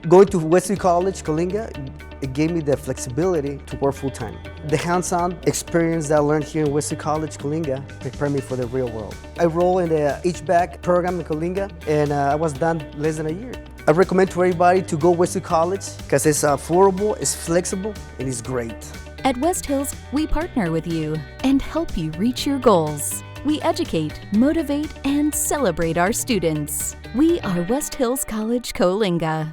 Going to Wesley College, Coalinga, it gave me the flexibility to work full-time. The hands-on experience that I learned here in Wesley College, Coalinga, prepared me for the real world. I enrolled in the HVAC program in Coalinga, and I was done less than a year. I recommend to everybody to go Wesley College because it's affordable, it's flexible, and it's great. At West Hills, we partner with you and help you reach your goals. We educate, motivate, and celebrate our students. We are West Hills College, Coalinga.